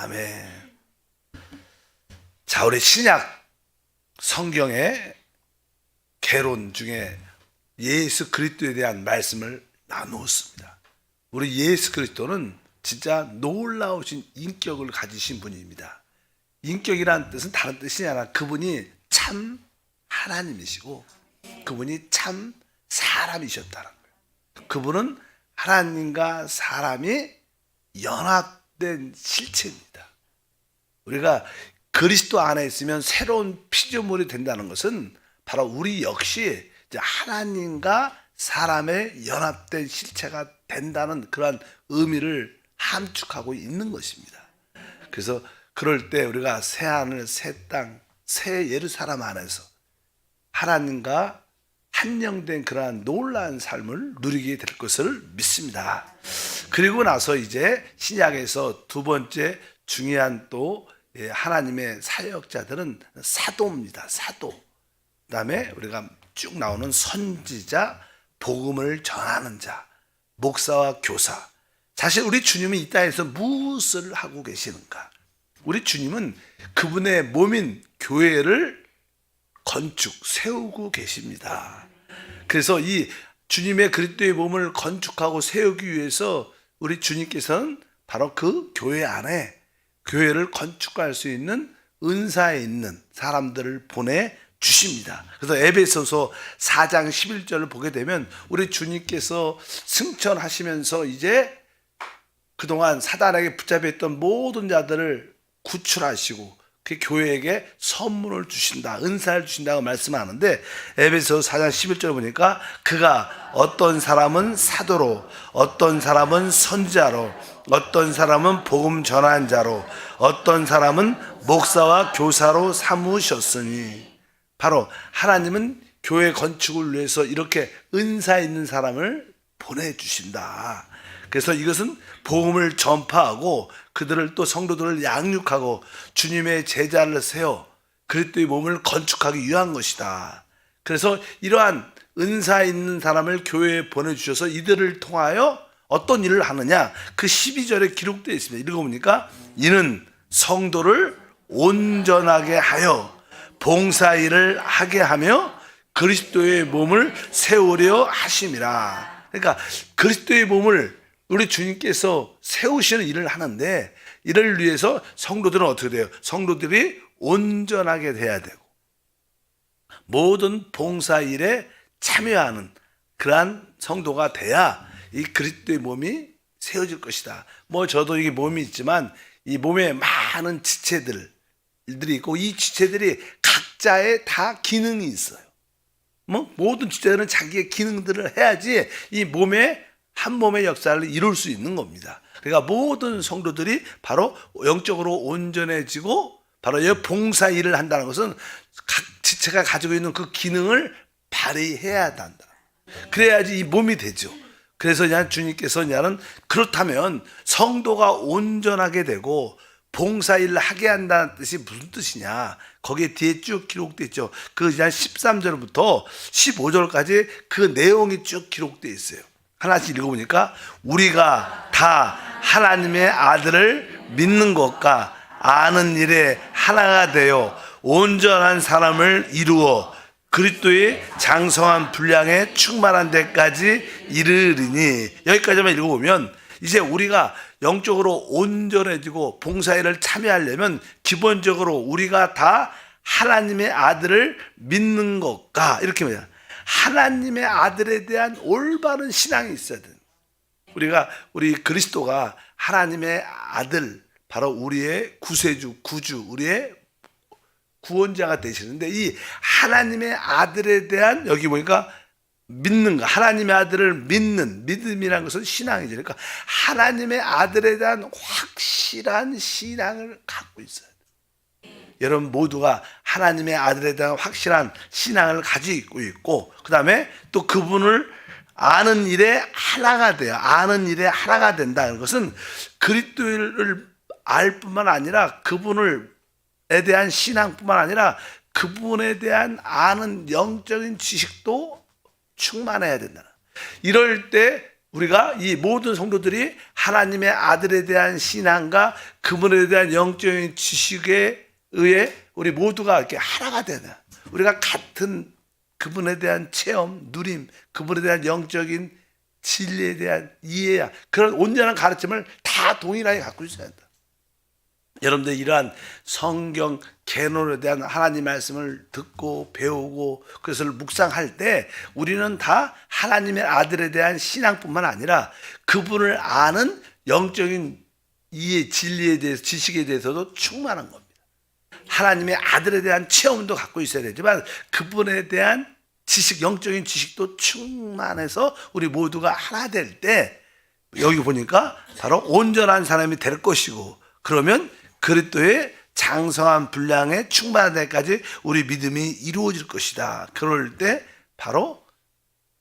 아멘. 자, 우리 신약 성경의 개론 중에 예수 그리스도에 대한 말씀을 나누었습니다. 우리 예수 그리스도는 진짜 놀라우신 인격을 가지신 분입니다. 인격이라는 뜻은 다른 뜻이 아니라 그분이 참 하나님이시고 그분이 참 사람이셨다는 거예요. 그분은 하나님과 사람이 연합된 실체입니다. 우리가 그리스도 안에 있으면 새로운 피조물이 된다는 것은 바로 우리 역시 하나님과 사람의 연합된 실체가 된다는 그러한 의미를 함축하고 있는 것입니다. 그래서 그럴 때 우리가 새 하늘, 새 땅, 새 예루살렘 안에서 하나님과 한영된 그러한 놀라운 삶을 누리게 될 것을 믿습니다. 그리고 나서 이제 신약에서 두 번째 중요한 또 하나님의 사역자들은 사도입니다. 사도. 그 다음에 우리가 쭉 나오는 선지자, 복음을 전하는 자, 목사와 교사. 사실 우리 주님이 이 땅에서 무엇을 하고 계시는가? 우리 주님은 그분의 몸인 교회를 건축, 세우고 계십니다. 그래서 이 주님의 그리스도의 몸을 건축하고 세우기 위해서 우리 주님께서는 바로 그 교회 안에 교회를 건축할 수 있는 은사에 있는 사람들을 보내주십니다. 그래서 에베소서 4장 11절을 보게 되면 우리 주님께서 승천하시면서 이제 그동안 사단에게 붙잡혀 있던 모든 자들을 구출하시고 그 교회에게 선물을 주신다, 은사를 주신다고 말씀하는데 에베소 4장 11절 보니까 그가 어떤 사람은 사도로, 어떤 사람은 선지자로, 어떤 사람은 복음 전한 자로, 어떤 사람은 목사와 교사로 삼으셨으니, 바로 하나님은 교회 건축을 위해서 이렇게 은사 있는 사람을 보내주신다. 그래서 이것은 복음을 전파하고 그들을 또 성도들을 양육하고 주님의 제자를 세워 그리스도의 몸을 건축하기 위한 것이다. 그래서 이러한 은사 있는 사람을 교회에 보내주셔서 이들을 통하여 어떤 일을 하느냐, 그 12절에 기록되어 있습니다. 읽어보니까 이는 성도를 온전하게 하여 봉사일을 하게 하며 그리스도의 몸을 세우려 하심이라. 그러니까 그리스도의 몸을 우리 주님께서 세우시는 일을 하는데 이를 위해서 성도들은 어떻게 돼요? 성도들이 온전하게 돼야 되고 모든 봉사일에 참여하는 그러한 성도가 돼야 이 그리스도의 몸이 세워질 것이다. 저도 이게 몸이 있지만 이 몸에 많은 지체들이 있고 이 지체들이 각자의 다 기능이 있어요. 모든 지체들은 자기의 기능들을 해야지 이 한 몸의 역사를 이룰 수 있는 겁니다. 그러니까 모든 성도들이 바로 영적으로 온전해지고 바로 이 봉사 일을 한다는 것은 각 지체가 가지고 있는 그 기능을 발휘해야 한다. 그래야지 이 몸이 되죠. 그래서 주님께서 그렇다면 성도가 온전하게 되고 봉사 일을 하게 한다는 뜻이 무슨 뜻이냐? 거기에 뒤에 쭉 기록되어 있죠. 그 13절부터 15절까지 그 내용이 쭉 기록되어 있어요. 하나씩 읽어보니까 우리가 다 하나님의 아들을 믿는 것과 아는 일에 하나가 되어 온전한 사람을 이루어 그리스도의 장성한 분량에 충만한 데까지 이르리니, 여기까지만 읽어보면 이제 우리가 영적으로 온전해지고 봉사일을 참여하려면 기본적으로 우리가 다 하나님의 아들을 믿는 것과, 이렇게 말해요. 하나님의 아들에 대한 올바른 신앙이 있어야 돼요. 우리 그리스도가 하나님의 아들, 바로 우리의 구세주, 구주, 우리의 구원자가 되시는데 이 하나님의 아들에 대한, 여기 보니까 믿는 거, 하나님의 아들을 믿는, 믿음이라는 것은 신앙이죠. 그러니까 하나님의 아들에 대한 확실한 신앙을 갖고 있어요. 여러분 모두가 하나님의 아들에 대한 확실한 신앙을 가지고 있고, 그 다음에 또 그분을 아는 일에 하나가 돼요. 아는 일에 하나가 된다는 것은 그리스도를 알 뿐만 아니라 그분에 대한 신앙뿐만 아니라 그분에 대한 아는 영적인 지식도 충만해야 된다. 이럴 때 우리가 이 모든 성도들이 하나님의 아들에 대한 신앙과 그분에 대한 영적인 지식에 의해 우리 모두가 이렇게 하나가 되는, 우리가 같은 그분에 대한 체험, 누림, 그분에 대한 영적인 진리에 대한 이해야, 그런 온전한 가르침을 다 동일하게 갖고 있어야 한다. 여러분들 이러한 성경 개론에 대한 하나님 말씀을 듣고 배우고 그것을 묵상할 때 우리는 다 하나님의 아들에 대한 신앙뿐만 아니라 그분을 아는 영적인 이해, 진리에 대해서, 지식에 대해서도 충만한 겁니다. 하나님의 아들에 대한 체험도 갖고 있어야 되지만 그분에 대한 지식, 영적인 지식도 충만해서 우리 모두가 하나 될 때 여기 보니까 바로 온전한 사람이 될 것이고, 그러면 그리스도의 장성한 분량에 충만한 데까지 우리 믿음이 이루어질 것이다. 그럴 때 바로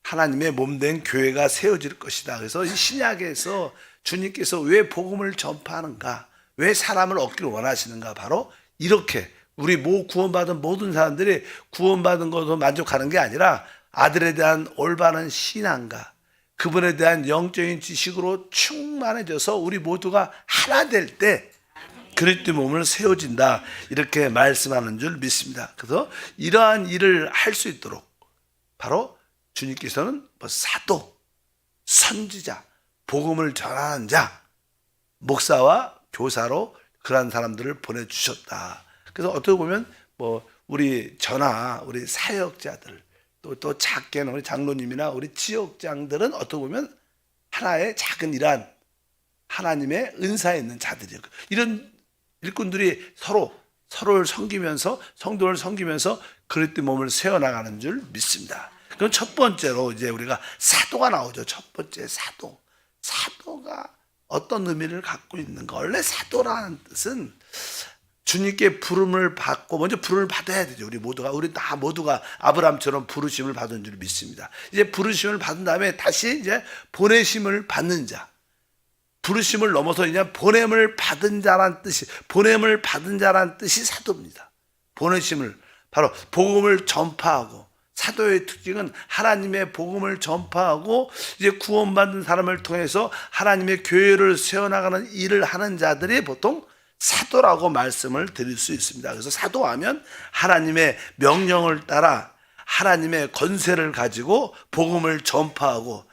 하나님의 몸된 교회가 세워질 것이다. 그래서 이 신약에서 주님께서 왜 복음을 전파하는가, 왜 사람을 얻기를 원하시는가, 바로 이렇게 우리 구원받은 모든 사람들이 구원받은 것으로 만족하는 게 아니라 아들에 대한 올바른 신앙과 그분에 대한 영적인 지식으로 충만해져서 우리 모두가 하나 될 때 그리스도의 몸을 세워진다, 이렇게 말씀하는 줄 믿습니다. 그래서 이러한 일을 할 수 있도록 바로 주님께서는 사도, 선지자, 복음을 전하는 자, 목사와 교사로 그러한 사람들을 보내주셨다. 그래서 어떻게 보면 우리 전하, 우리 사역자들, 또 작게는 우리 장로님이나 우리 지역장들은 어떻게 보면 하나의 작은 이러한 하나님의 은사에 있는 자들이에요. 이런 일꾼들이 서로를 섬기면서, 성도를 섬기면서 그리스도의 몸을 세워나가는 줄 믿습니다. 그럼 첫 번째로 이제 우리가 사도가 나오죠. 첫 번째 사도. 사도가 어떤 의미를 갖고 있는가? 원래 사도라는 뜻은 주님께 부름을 받고, 먼저 부름을 받아야 되죠. 우리 다 모두가 아브라함처럼 부르심을 받은 줄 믿습니다. 이제 부르심을 받은 다음에 다시 이제 보내심을 받는 자. 부르심을 넘어서 이제 보냄을 받은 자란 뜻이 사도입니다. 보내심을, 바로 복음을 전파하고, 사도의 특징은 하나님의 복음을 전파하고 이제 구원받은 사람을 통해서 하나님의 교회를 세워나가는 일을 하는 자들이 보통 사도라고 말씀을 드릴 수 있습니다. 그래서 사도하면 하나님의 명령을 따라 하나님의 권세를 가지고 복음을 전파하고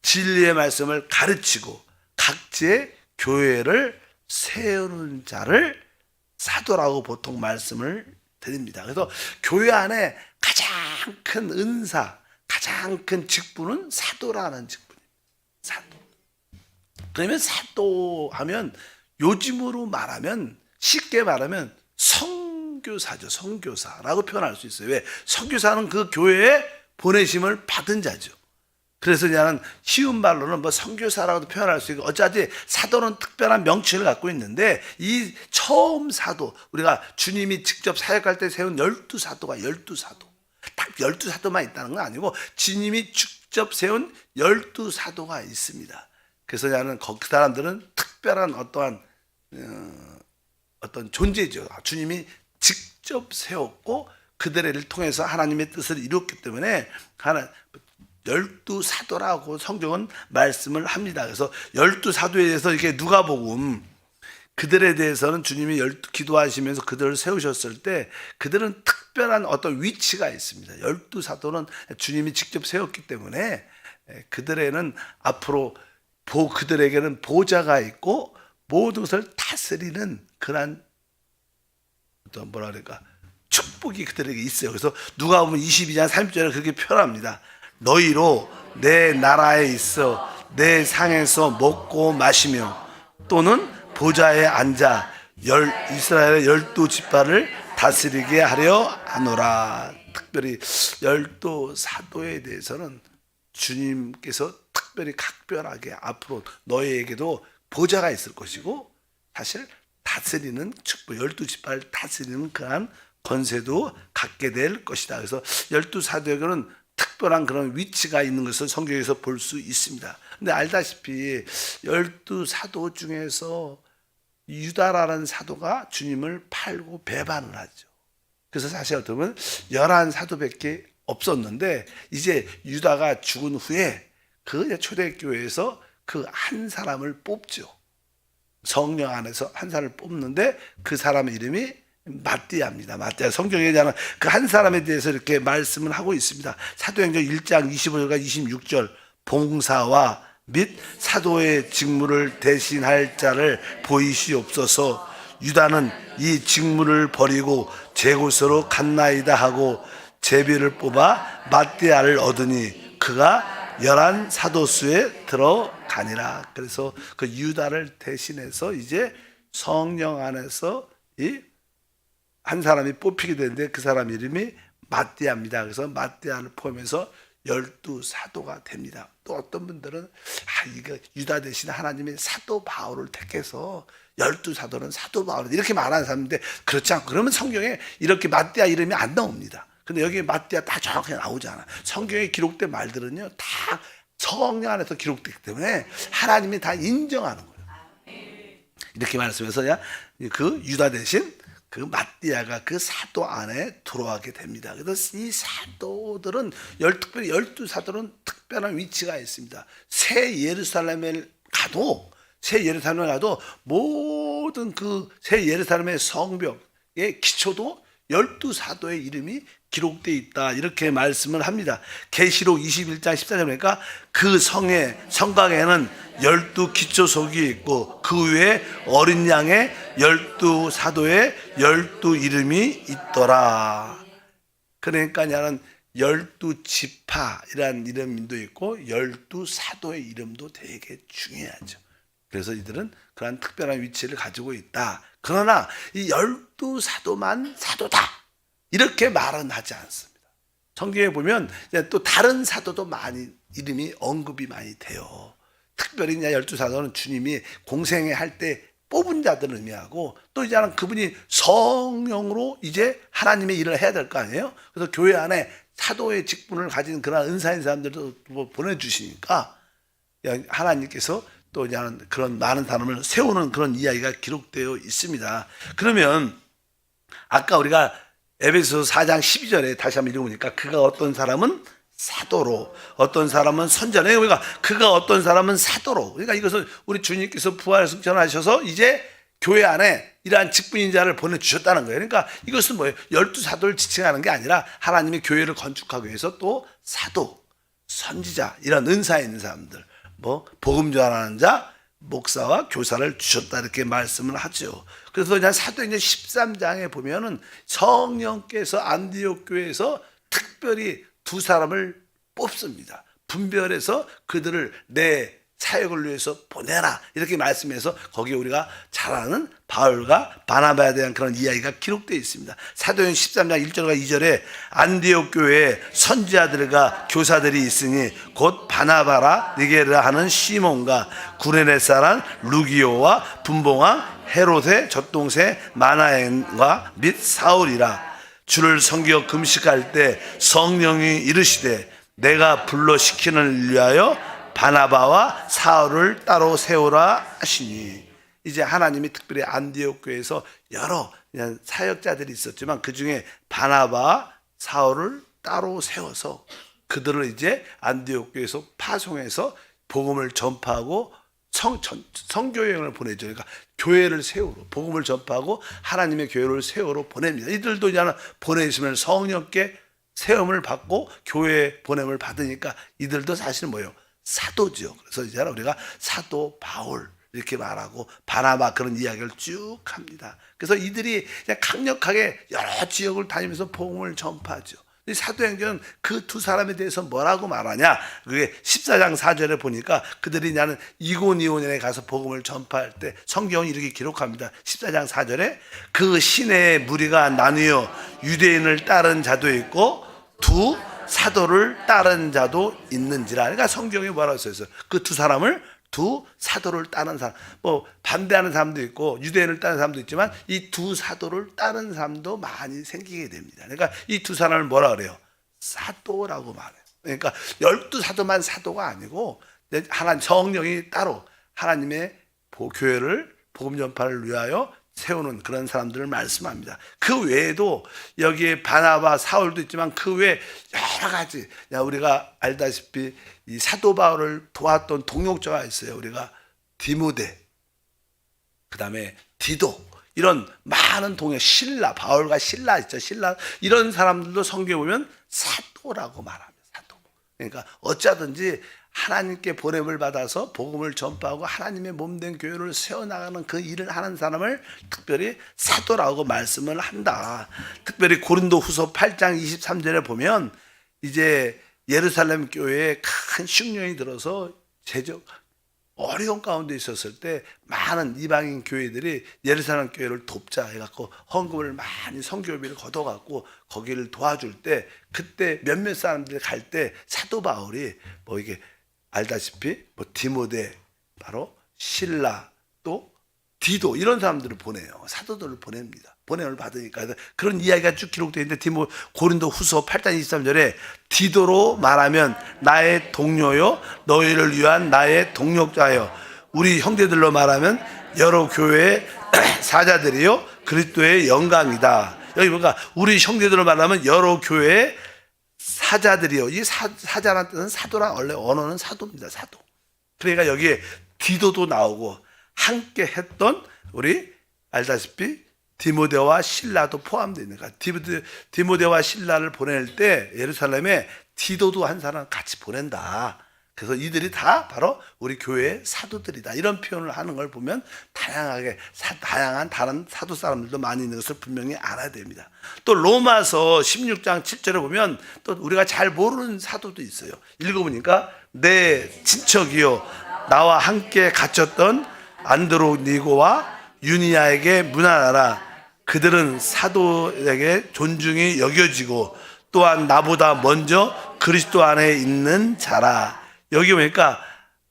진리의 말씀을 가르치고 각지의 교회를 세우는 자를 사도라고 보통 말씀을 드립니다. 그래서 교회 안에 가장 큰 은사, 가장 큰 직분은 사도라는 직분입니다. 사도. 그러면 사도하면 요즘으로 말하면, 쉽게 말하면 선교사죠. 선교사라고 표현할 수 있어요. 왜? 선교사는 그 교회에 보내심을 받은 자죠. 그래서 그냥 쉬운 말로는 선교사라고도 표현할 수 있고, 어차피 사도는 특별한 명칭을 갖고 있는데, 이 처음 사도, 우리가 주님이 직접 사역할 때 세운 12사도가 12사도, 딱 12사도만 있다는 건 아니고 주님이 직접 세운 12사도가 있습니다. 그래서 나는 그 사람들은 특별한 어떤 존재죠. 주님이 직접 세웠고 그들을 통해서 하나님의 뜻을 이뤘기 때문에 12사도라고 성경은 말씀을 합니다. 그래서 12사도에 대해서 이렇게 누가복음, 그들에 대해서는 주님이 기도하시면서 그들을 세우셨을 때 그들은 특별한 어떤 위치가 있습니다. 12사도는 주님이 직접 세웠기 때문에 그들에는 앞으로 그들에게는 보좌가 있고 모든 것을 다스리는 그런 어떤 축복이 그들에게 있어요. 그래서 누가복음 22장 30절에 그렇게 표현합니다. 너희로 내 나라에 있어 내 상에서 먹고 마시며 또는 보좌에 앉아 이스라엘의 12지파를 다스리게 하려 하노라. 특별히 12사도에 대해서는 주님께서 특별히 각별하게 앞으로 너희에게도 보좌가 있을 것이고, 사실 다스리는 축복, 12지파를 다스리는 그러한 권세도 갖게 될 것이다. 그래서 12사도에게는 특별한 그런 위치가 있는 것을 성경에서 볼 수 있습니다. 근데 알다시피 12사도 중에서 유다라는 사도가 주님을 팔고 배반을 하죠. 그래서 사실 어떻게 보면 11사도밖에 없었는데 이제 유다가 죽은 후에 그 초대교회에서 그 한 사람을 뽑죠. 성령 안에서 한 사람을 뽑는데 그 사람의 이름이 마띠아입니다. 마띠아. 성경에 대한 그 한 사람에 대해서 이렇게 말씀을 하고 있습니다. 사도행전 1장 25절과 26절, 봉사와 및 사도의 직무를 대신할 자를 보이시옵소서. 유다는 이 직무를 버리고 제 곳으로 갔나이다 하고 제비를 뽑아 마띠아를 얻으니 그가 11 사도수에 들어가니라. 그래서 그 유다를 대신해서 이제 성령 안에서 이 한 사람이 뽑히게 되는데 그 사람 이름이 마띠아입니다. 그래서 마띠아를 포함해서 12 사도가 됩니다. 또 어떤 분들은 이거 유다 대신 하나님이 사도 바울을 택해서 12 사도는 사도 바울 이렇게 말하는 사람인데 그렇지 않고, 그러면 성경에 이렇게 마띠아 이름이 안 나옵니다. 근데 여기 마띠아 다 정확하게 나오지 않아요. 성경에 기록된 말들은요 다 성령 안에서 기록되기 때문에 하나님이 다 인정하는 거예요. 이렇게 말씀해서 그 유다 대신 그 마띠아가 그 사도 안에 들어가게 됩니다. 그래서 이 사도들은 특별히 12 사도는 특별한 위치가 있습니다. 새 예루살렘에 가도 모든 그 새 예루살렘의 성벽의 기초도 12 사도의 이름이 기록되어 있다, 이렇게 말씀을 합니다. 계시록 21장 14절 보니까 그 성곽에는 12 기초석이 있고 그 위에 어린 양의 12 사도의 12 이름이 있더라. 그러니까 나는 12 지파이라는 이름도 있고 12 사도의 이름도 되게 중요하죠. 그래서 이들은 그러한 특별한 위치를 가지고 있다. 그러나 이 12 사도만 사도다 이렇게 말은 하지 않습니다. 성경에 보면 또 다른 사도도 많이 이름이 언급이 많이 돼요. 특별히 12 사도는 주님이 공생애 할 때 뽑은 자들을 의미하고, 또 이제 그분이 성령으로 이제 하나님의 일을 해야 될 거 아니에요. 그래서 교회 안에 사도의 직분을 가진 그런 은사인 사람들도 보내주시니까 하나님께서 또 그런 많은 사람을 세우는 그런 이야기가 기록되어 있습니다. 그러면 아까 우리가 에베소서 4장 12절에 다시 한번 읽어보니까 그가 어떤 사람은 사도로, 어떤 사람은 선자로, 그러니까 그가 어떤 사람은 사도로, 그러니까 이것을 우리 주님께서 부활 승천하셔서 이제 교회 안에 이러한 직분인 자를 보내주셨다는 거예요. 그러니까 이것은 뭐예요? 12 사도를 지칭하는 게 아니라 하나님의 교회를 건축하기 위해서 또 사도, 선지자, 이런 은사 있는 사람들, 복음 전하는 자, 목사와 교사를 주셨다, 이렇게 말씀을 하죠. 그래서 그냥 사도행전 13장에 보면은 성령께서 안디옥 교회에서 특별히 2 사람을 뽑습니다. 분별해서 그들을 내 사역을 위해서 보내라, 이렇게 말씀해서 거기에 우리가 잘 아는 바울과 바나바에 대한 그런 이야기가 기록되어 있습니다. 사도행전 13장 1절과 2절에 안디옥 교회에 선지자들과 교사들이 있으니 곧 바나바라 니게르라 하는 시몬과 구레네 사람 루기오와 분봉왕 헤롯의 젖동생 마나엔과 및 사울이라. 주를 섬겨 금식할 때 성령이 이르시되 내가 불러시키는 위하여 바나바와 사울을 따로 세우라 하시니. 이제 하나님이 특별히 안디옥 교회에서 여러 사역자들이 있었지만 그 중에 바나바와 사울을 따로 세워서 그들을 이제 안디옥 교회에서 파송해서 복음을 전파하고 성교여행을 보내죠. 그러니까 교회를 세우러, 복음을 전파하고 하나님의 교회를 세우러 보냅니다. 이들도 이제 보내시면 성령께 세움을 받고 교회에 보냄을 받으니까 이들도 사실은 뭐예요? 사도죠. 그래서 이제 우리가 사도 바울 이렇게 말하고 바나바 그런 이야기를 쭉 합니다. 그래서 이들이 강력하게 여러 지역을 다니면서 복음을 전파하죠. 사도행전은 그 2 사람에 대해서 뭐라고 말하냐? 그게 14장 4절에 보니까 그들이 나는 이고니온에 가서 복음을 전파할 때 성경이 이렇게 기록합니다. 14장 4절에 그 시내의 무리가 나뉘어 유대인을 따른 자도 있고 2 사도를 따른 자도 있는지라. 그러니까 성경에 뭐라고 써있어요? 그 2 사람을 2 사도를 따른 사람, 반대하는 사람도 있고 유대인을 따른 사람도 있지만 이 2 사도를 따른 사람도 많이 생기게 됩니다. 그러니까 이 2 사람을 뭐라 그래요? 사도라고 말해요. 그러니까 12 사도만 사도가 아니고 하나님 성령이 따로 하나님의 교회를 복음 전파를 위하여 세우는 그런 사람들을 말씀합니다. 그 외에도 여기에 바나바, 사울도 있지만 그 외에 여러 가지, 우리가 알다시피 이 사도 바울을 도왔던 동역자가 있어요. 우리가 디모데, 그 다음에 디도, 이런 많은 동역, 신라, 바울과 신라 있죠. 신라, 이런 사람들도 성경에 보면 사도라고 말합니다. 사도. 그러니까 어쩌든지 하나님께 보냄을 받아서 복음을 전파하고 하나님의 몸된 교회를 세워나가는 그 일을 하는 사람을 특별히 사도라고 말씀을 한다. 특별히 고린도 후서 8장 23절에 보면 이제 예루살렘 교회에 큰 흉년이 들어서 재정 어려운 가운데 있었을 때 많은 이방인 교회들이 예루살렘 교회를 돕자 해갖고 헌금을 많이 선교비를 걷어갖고 거기를 도와줄 때, 그때 몇몇 사람들이 갈 때 사도 바울이 뭐 이게 알다시피 뭐 디모데, 바로 신라, 또 디도, 이런 사람들을 보내요. 사도들을 보냅니다. 보냄을 받으니까 그런 이야기가 쭉 기록되어 있는데, 고린도 후서 8장 23절에 디도로 말하면 나의 동료요 너희를 위한 나의 동력자요, 우리 형제들로 말하면 여러 교회의 사자들이요 그리스도의 영광이다. 여기 뭔가 우리 형제들로 말하면 여러 교회의 사자들이요. 이 사자라는 뜻은 사도란 원래 언어는 사도입니다. 사도. 그러니까 여기에 디도도 나오고 함께 했던 우리 알다시피 디모데와 신라도 포함되어 있는 거야. 디모데와 신라를 보낼 때 예루살렘에 디도도 한 사람 같이 보낸다. 그래서 이들이 다 바로 우리 교회의 사도들이다. 이런 표현을 하는 걸 보면 다양한 다른 사도 사람들도 많이 있는 것을 분명히 알아야 됩니다. 또 로마서 16장 7절에 보면 또 우리가 잘 모르는 사도도 있어요. 읽어보니까 내 친척이요 나와 함께 갇혔던 안드로니고와 유니아에게 문안하라. 그들은 사도에게 존중이 여겨지고 또한 나보다 먼저 그리스도 안에 있는 자라. 여기 보니까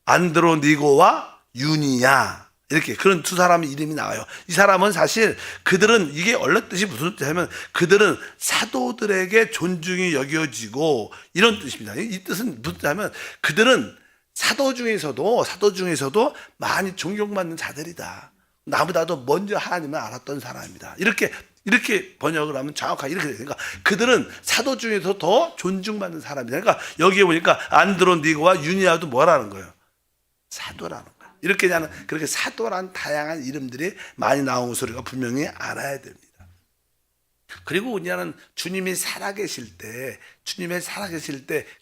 안드로니고와 유니아, 이렇게 그런 두 사람의 이름이 나와요. 이 사람은 사실 그들은, 이게 원래 뜻이 무슨 뜻이냐면 그들은 사도들에게 존중이 여겨지고, 이런 뜻입니다. 이 뜻은 무슨 뜻이냐면 그들은 사도 중에서도 많이 존경받는 자들이다. 나보다도 먼저 하나님을 알았던 사람이다. 이렇게 번역을 하면 정확하게 이렇게 되니까 그들은 사도 중에서 더 존중받는 사람이다. 그러니까 여기에 보니까 안드로니고와 유니아도 뭐라는 거예요? 사도라는 거예요. 그렇게 사도란 다양한 이름들이 많이 나온 것을 우리가 분명히 알아야 됩니다. 그리고 우리는 주님이 살아계실 때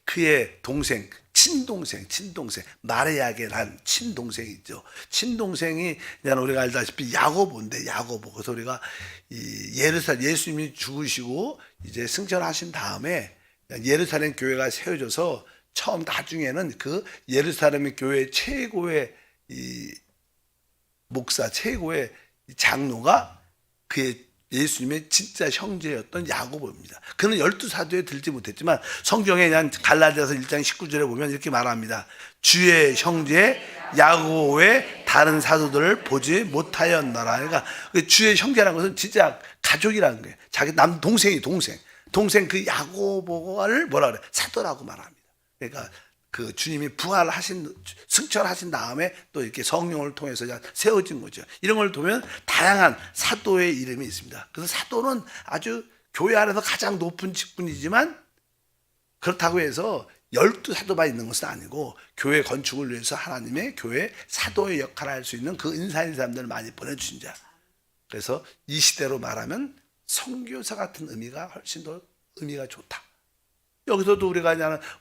그의 동생, 친동생, 마리아에게 난 친동생이 있죠. 친동생이 우리가 알다시피 야고보인데, 그래서 우리가 예수님이 죽으시고 이제 승천하신 다음에 예루살렘 교회가 세워져서 처음 나중에는 그 예루살렘 교회 최고의 목사, 최고의 장로가 그의 예수님의 진짜 형제였던 야고보입니다. 그는 12사도에 들지 못했지만 성경에 그냥 갈라디아서 1장 19절에 보면 이렇게 말합니다. 주의 형제 야고보의 다른 사도들을 보지 못하였노라. 그러니까 주의 형제라는 것은 진짜 가족이라는 거예요. 자기 남동생이 동생 그 야고보를 뭐라 그래? 사도라고 말합니다. 그러니까 그 주님이 승천하신 다음에 또 이렇게 성령을 통해서 세워진 거죠. 이런 걸 보면 다양한 사도의 이름이 있습니다. 그래서 사도는 아주 교회 안에서 가장 높은 직분이지만 그렇다고 해서 12사도만 있는 것은 아니고 교회 건축을 위해서 하나님의 교회 사도의 역할을 할 수 있는 그 인사인 사람들을 많이 보내주신 자. 그래서 이 시대로 말하면 선교사 같은 의미가 훨씬 더 의미가 좋다. 여기서도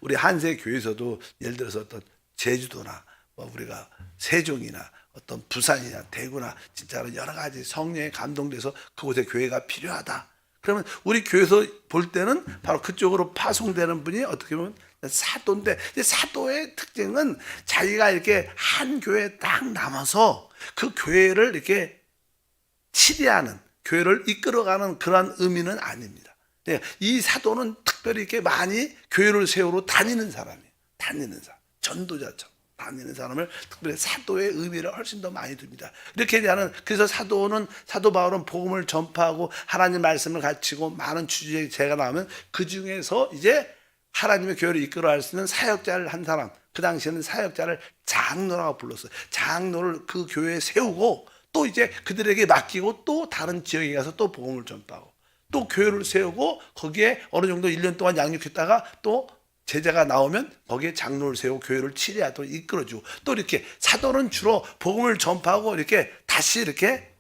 우리 한세 교회에서도 예를 들어서 어떤 제주도나 우리가 세종이나 어떤 부산이나 대구나 진짜로 여러 가지 성령에 감동돼서 그곳에 교회가 필요하다. 그러면 우리 교회에서 볼 때는 바로 그쪽으로 파송되는 분이 어떻게 보면 사도인데, 사도의 특징은 자기가 이렇게 한 교회에 딱 남아서 그 교회를 이렇게 치리하는, 교회를 이끌어가는 그러한 의미는 아닙니다. 이 사도는 특별히 이렇게 많이 교회를 세우러 다니는 사람이에요. 전도자처럼 다니는 사람을 특별히 사도의 의미를 훨씬 더 많이 둡니다. 그래서 사도 바울은 복음을 전파하고 하나님 말씀을 가르치고 많은 주제의 제가 나오면 그 중에서 이제 하나님의 교회를 이끌어갈 수 있는 사역자를 한 사람, 그 당시에는 사역자를 장로라고 불렀어요. 장로를 그 교회에 세우고 또 이제 그들에게 맡기고 또 다른 지역에 가서 또 복음을 전파하고 또 교회를 세우고 거기에 어느 정도 1년 동안 양육했다가 또 제자가 나오면 거기에 장로를 세우고 교회를 치리하도록 이끌어주고 또 이렇게 사도는 주로 복음을 전파하고 이렇게 다시 이렇게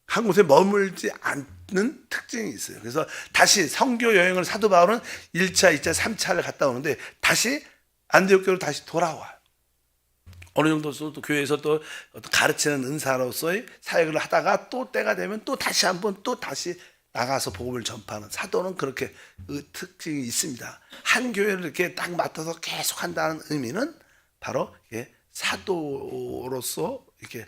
한 곳에 머물지 않는 특징이 있어요. 그래서 다시 선교 여행을 사도 바울은 1차, 2차, 3차를 갔다 오는데 다시 안디옥 교회로 다시 돌아와요. 어느 정도 또 교회에서 또 가르치는 은사로서의 사역을 하다가 또 때가 되면 또 다시 한번 또 다시 나가서 복음을 전파하는 사도는 그렇게 특징이 있습니다. 한 교회를 이렇게 딱 맡아서 계속 한다는 의미는 바로 사도로서 이렇게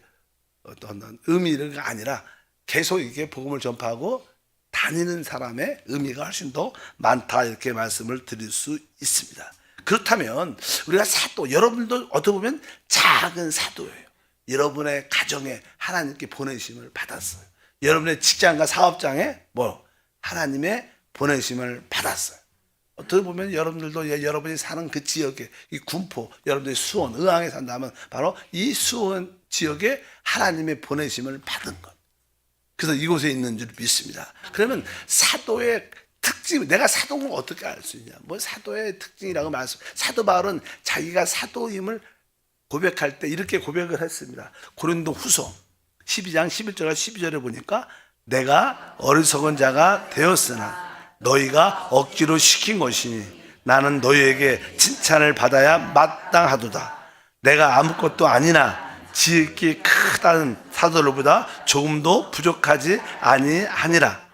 어떤 의미가 아니라 계속 이렇게 복음을 전파하고 다니는 사람의 의미가 훨씬 더 많다 이렇게 말씀을 드릴 수 있습니다. 그렇다면 우리가 사도, 여러분도 어떻게 보면 작은 사도예요. 여러분의 가정에 하나님께 보내심을 받았어요. 여러분의 직장과 사업장에 하나님의 보내심을 받았어요. 어떻게 보면 여러분들도 여러분이 사는 그 지역에 이 군포, 여러분들이 수원, 의왕에 산다면 바로 이 수원 지역에 하나님의 보내심을 받은 것. 그래서 이곳에 있는 줄 믿습니다. 그러면 사도의 특징, 내가 사도인 걸 어떻게 알 수 있냐? 사도의 특징이라고 말씀. 사도 바울은 자기가 사도임을 고백할 때 이렇게 고백을 했습니다. 고린도 후서 12장 11절과 12절에 보니까 내가 어리석은 자가 되었으나 너희가 억지로 시킨 것이니 나는 너희에게 칭찬을 받아야 마땅하도다. 내가 아무것도 아니나 지극히 크다는 사도들보다 조금도 부족하지 아니하니라.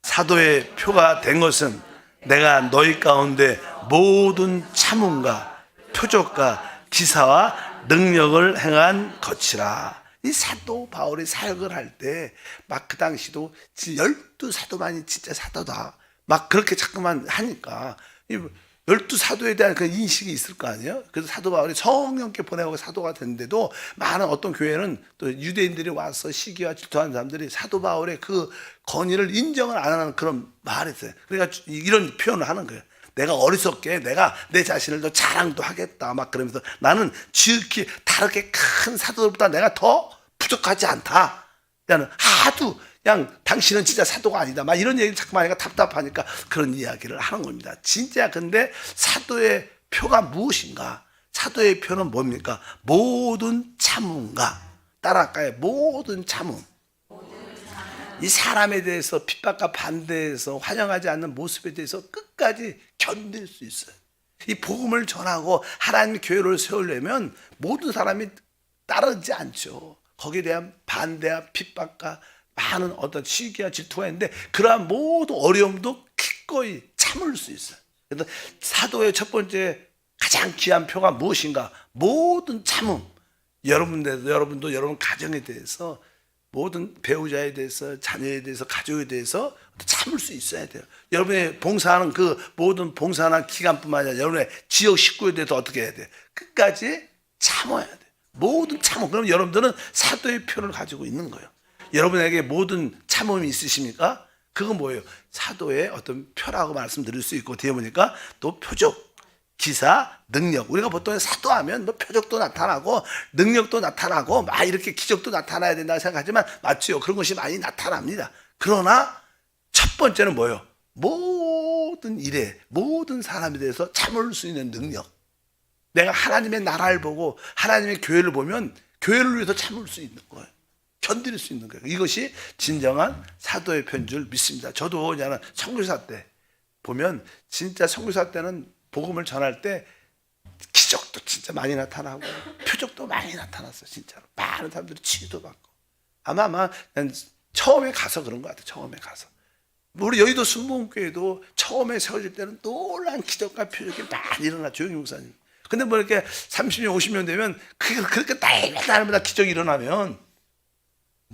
사도의 표가 된 것은 내가 너희 가운데 모든 참음과 표적과 기사와 능력을 행한 것이라. 이 사도 바울이 사역을 할 때 막 그 당시도 12사도만이 진짜 사도다 막 그렇게 자꾸만 하니까 12사도에 대한 그 인식이 있을 거 아니에요. 그래서 사도 바울이 성령께 보내고 사도가 됐는데도 많은 어떤 교회는 또 유대인들이 와서 시기와 질투하는 사람들이 사도 바울의 그 권위를 인정을 안 하는 그런 말이 있어요. 그러니까 이런 표현을 하는 거예요. 내가 어리석게 내가 내 자신을 더 자랑도 하겠다 막 그러면서 나는 지극히 다르게 큰 사도들보다 내가 더 부족하지 않다. 그냥 하도 그냥 당신은 진짜 사도가 아니다 막 이런 얘기를 자꾸 하니까 답답하니까 그런 이야기를 하는 겁니다. 진짜 근데 사도의 표가 무엇인가? 사도의 표는 뭡니까? 모든 참음과 따라할까요? 모든 참음. 이 사람에 대해서 핍박과 반대해서 환영하지 않는 모습에 대해서 끝까지 견딜 수 있어요. 이 복음을 전하고 하나님의 교회를 세우려면 모든 사람이 따르지 않죠. 거기에 대한 반대와 핍박과 많은 어떤 시기와 질투가 있는데 그러한 모든 어려움도 기꺼이 참을 수 있어요. 그래서 사도의 첫 번째 가장 귀한 표가 무엇인가? 모든 참음. 여러분도 여러분 가정에 대해서 모든 배우자에 대해서 자녀에 대해서 가족에 대해서 참을 수 있어야 돼요. 여러분의 봉사하는 그 모든 봉사나 기간뿐만 아니라 여러분의 지역 식구에 대해서 어떻게 해야 돼요? 끝까지 참아야 돼요. 모든 참음. 그럼 여러분들은 사도의 표를 가지고 있는 거예요. 여러분에게 모든 참음이 있으십니까? 그건 뭐예요? 사도의 어떤 표라고 말씀드릴 수 있고 뒤에 보니까 또 표적, 기사, 능력. 우리가 보통 사도하면 표적도 나타나고 능력도 나타나고 막 이렇게 기적도 나타나야 된다고 생각하지만 맞죠? 그런 것이 많이 나타납니다. 그러나 첫 번째는 뭐예요? 모든 일에 모든 사람에 대해서 참을 수 있는 능력. 내가 하나님의 나라를 보고 하나님의 교회를 보면 교회를 위해서 참을 수 있는 거예요. 견딜 수 있는 거예요. 이것이 진정한 사도의 표인 줄 믿습니다. 저도 그냥 선교사 때 보면 진짜 선교사 때는 복음을 전할 때 기적도 진짜 많이 나타나고 표적도 많이 나타났어요. 진짜로 많은 사람들이 치유도 받고 아마 처음에 가서 그런 것 같아요. 처음에 가서 우리 여의도 순복음교회도 처음에 세워질 때는 놀라운 기적과 표적이 많이 일어나 조용히 목사님. 근데 이렇게 30년 50년 되면 그렇게 날마다 기적이 일어나면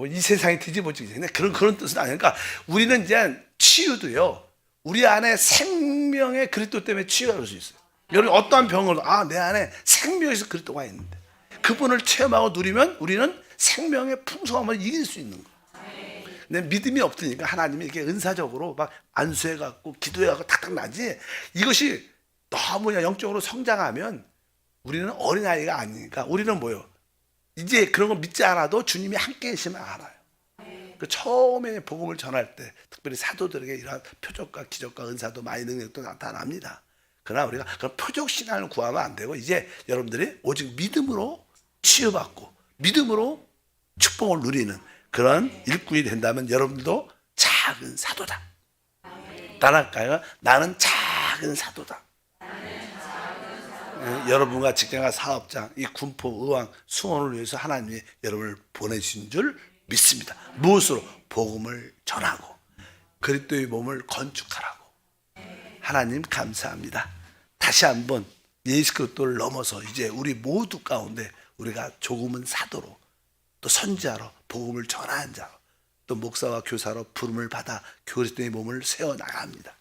이 세상이 뒤집어지지. 근데 그런 뜻은 아니니까 우리는 이제 치유도요. 우리 안에 생명의 그리스도 때문에 치유가 될 수 있어요. 여러분 어떠한 병으로 내 안에 생명에서 그리스도가 있는데 그분을 체험하고 누리면 우리는 생명의 풍성함을 이길 수 있는 거예요. 근데 믿음이 없으니까 하나님이 이렇게 은사적으로 막 안수해갖고 기도해갖고 탁탁 나지. 이것이 너무 영적으로 성장하면 우리는 어린아이가 아니니까 우리는 뭐예요? 이제 그런 거 믿지 않아도 주님이 함께 계시면 알아요. 그 처음에 복음을 전할 때 특별히 사도들에게 이러한 표적과 기적과 은사도 많이 능력도 나타납니다. 그러나 우리가 그런 표적 신앙을 구하면 안 되고 이제 여러분들이 오직 믿음으로 치유받고 믿음으로 축복을 누리는 그런 일꾼이 된다면 여러분들도 작은 사도다. 따라할까요? 나는 작은 사도다. 여러분과 직장과 사업장, 이 군포, 의왕, 수원을 위해서 하나님이 여러분을 보내신 줄 믿습니다. 무엇으로? 복음을 전하고 그리스도의 몸을 건축하라고. 하나님 감사합니다. 다시 한번 예수 그리스도를 넘어서 이제 우리 모두 가운데 우리가 조금은 사도로 또 선지자로 복음을 전하는 자로 또 목사와 교사로 부름을 받아 그리스도의 몸을 세워나갑니다.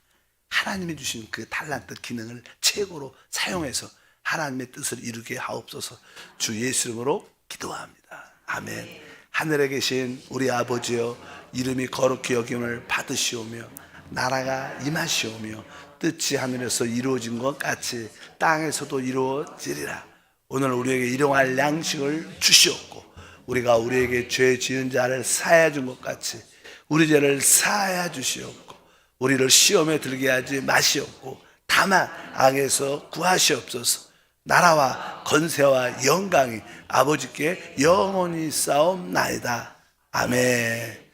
하나님이 주신 그 달란트 기능을 최고로 사용해서 하나님의 뜻을 이루게 하옵소서. 주 예수 이름으로 기도합니다. 아멘. 하늘에 계신 우리 아버지여, 이름이 거룩히 여김을 받으시오며 나라가 임하시오며 뜻이 하늘에서 이루어진 것 같이 땅에서도 이루어지리라. 오늘 우리에게 일용할 양식을 주시옵고 우리가 우리에게 죄 지은 자를 사하여 준 것 같이 우리 죄를 사하여 주시옵고 우리를 시험에 들게 하지 마시옵고 다만 악에서 구하시옵소서. 나라와 건세와 영광이 아버지께 영원히 싸움나이다. 아멘.